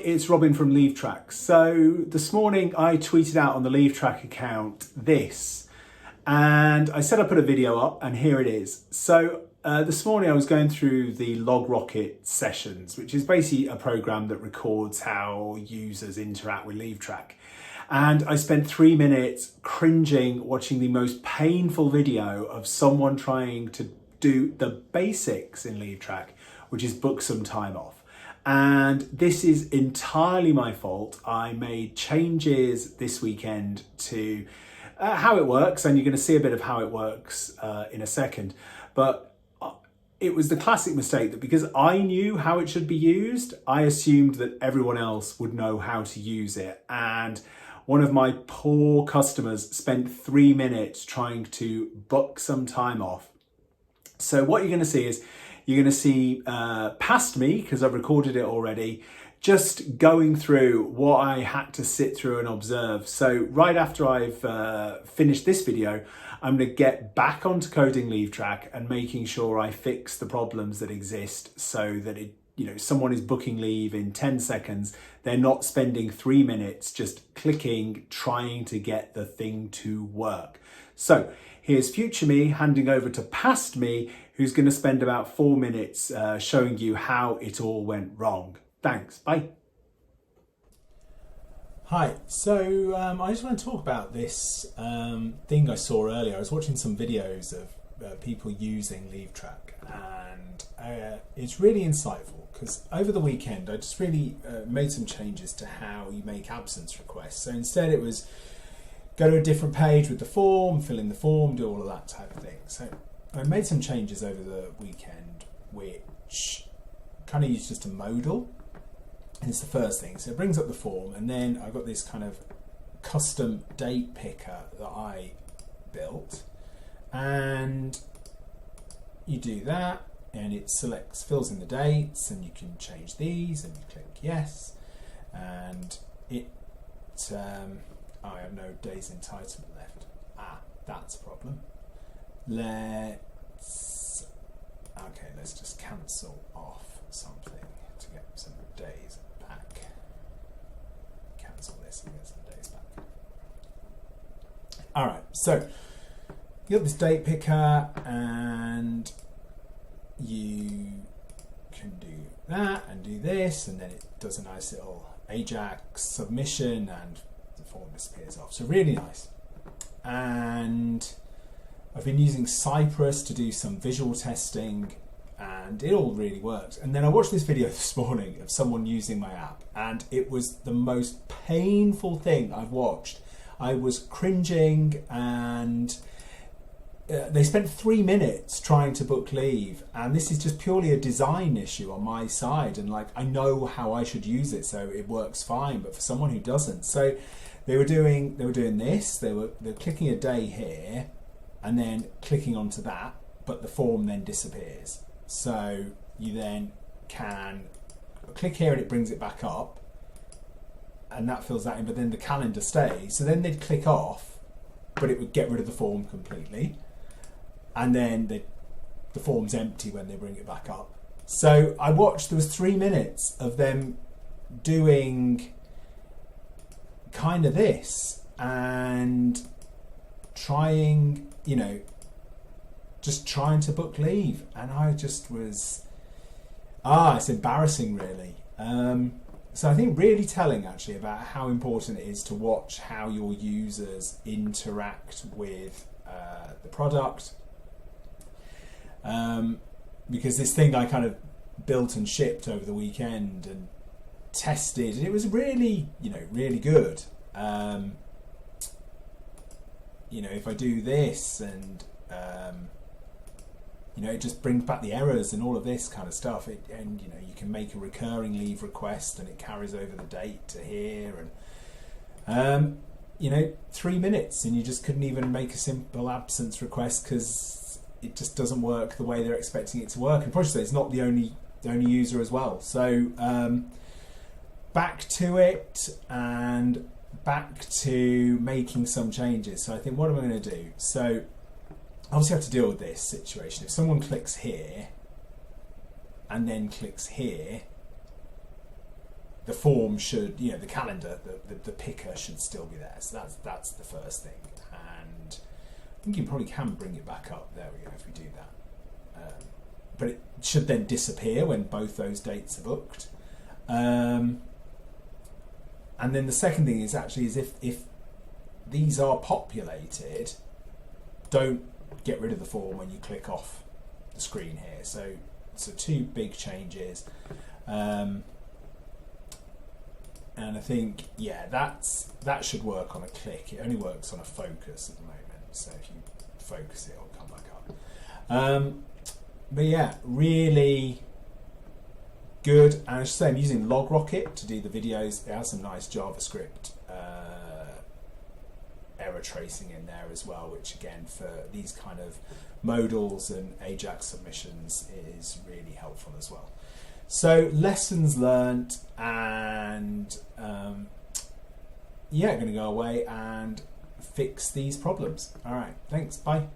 it's Robin from LeaveTrack. So this morning I tweeted out on the LeaveTrack account this, and I said I put a video up, and here it is. So this morning I was going through the LogRocket sessions, which is basically a program that records how users interact with LeaveTrack. And I spent 3 minutes cringing watching the most painful video of someone trying to do the basics in LeaveTrack, which is book some time off. And this is entirely my fault. I made changes this weekend to how it works, and you're going to see a bit of how it works in a second. But it was the classic mistake that because I knew how it should be used, I assumed that everyone else would know how to use it. And one of my poor customers spent 3 minutes trying to book some time off. So what you're going to see is, you're going to see past me, because I've recorded it already, just going through what I had to sit through and observe. So right after I've finished this video, I'm going to get back onto coding LeaveTrack and making sure I fix the problems that exist so that someone is booking leave in 10 seconds. They're not spending 3 minutes just clicking, trying to get the thing to work. So here's future me handing over to past me, who's going to spend about 4 minutes showing you how it all went wrong. Thanks, bye. Hi, so I just want to talk about this thing I saw earlier. I was watching some videos of people using LeaveTrack, and it's really insightful because over the weekend I just really made some changes to how you make absence requests. So instead it was go to a different page with the form, fill in the form, do all of that type of thing. So I made some changes over the weekend which kind of use just a modal, and it's the first thing. So it brings up the form, and then I've got this kind of custom date picker that I built, and you do that and it fills in the dates, and you can change these, and you click yes, and it I have no days entitlement left. That's a problem. Let's just cancel off something to get some days back. Cancel this and get some days back. Alright, so you got this date picker, and you can do that and do this, and then it does a nice little Ajax submission and the form disappears off. So really nice. And I've been using Cypress to do some visual testing, and it all really works. And then I watched this video this morning of someone using my app, and it was the most painful thing I've watched. I was cringing, and they spent 3 minutes trying to book leave, and this is just purely a design issue on my side, and I know how I should use it, so it works fine, but for someone who doesn't. So they were doing this, they were clicking a day here and then clicking onto that, but the form then disappears. So you then can click here and it brings it back up, and that fills that in, but then the calendar stays. So then they'd click off, but it would get rid of the form completely, and then the form's empty when they bring it back up. So I watched, there was 3 minutes of them doing kind of this and trying, just trying to book leave, and I just was it's embarrassing really. So I think really telling actually about how important it is to watch how your users interact with the product, because this thing I kind of built and shipped over the weekend and tested, and it was really really good. If I do this and it just brings back the errors and all of this kind of stuff, and you can make a recurring leave request and it carries over the date to here, and 3 minutes, and you just couldn't even make a simple absence request because it just doesn't work the way they're expecting it to work. And probably it's not the only user as well. So back to it, and back to making some changes. So I think, what am I going to do? So obviously I have to deal with this situation. If someone clicks here and then clicks here, the form should, the calendar, the picker should still be there. So that's the first thing. And I think you probably can bring it back up. There we go, if we do that. But it should then disappear when both those dates are booked. And then the second thing is if these are populated, don't get rid of the form when you click off the screen here. So two big changes. And I think, that should work on a click. It only works on a focus at the moment. So if you focus it, it'll come back up. But yeah, really good. And I should say I'm using LogRocket to do the videos. It has some nice JavaScript error tracing in there as well, which again for these kind of modals and Ajax submissions is really helpful as well. So lessons learned, and going to go away and fix these problems. All right, thanks, bye.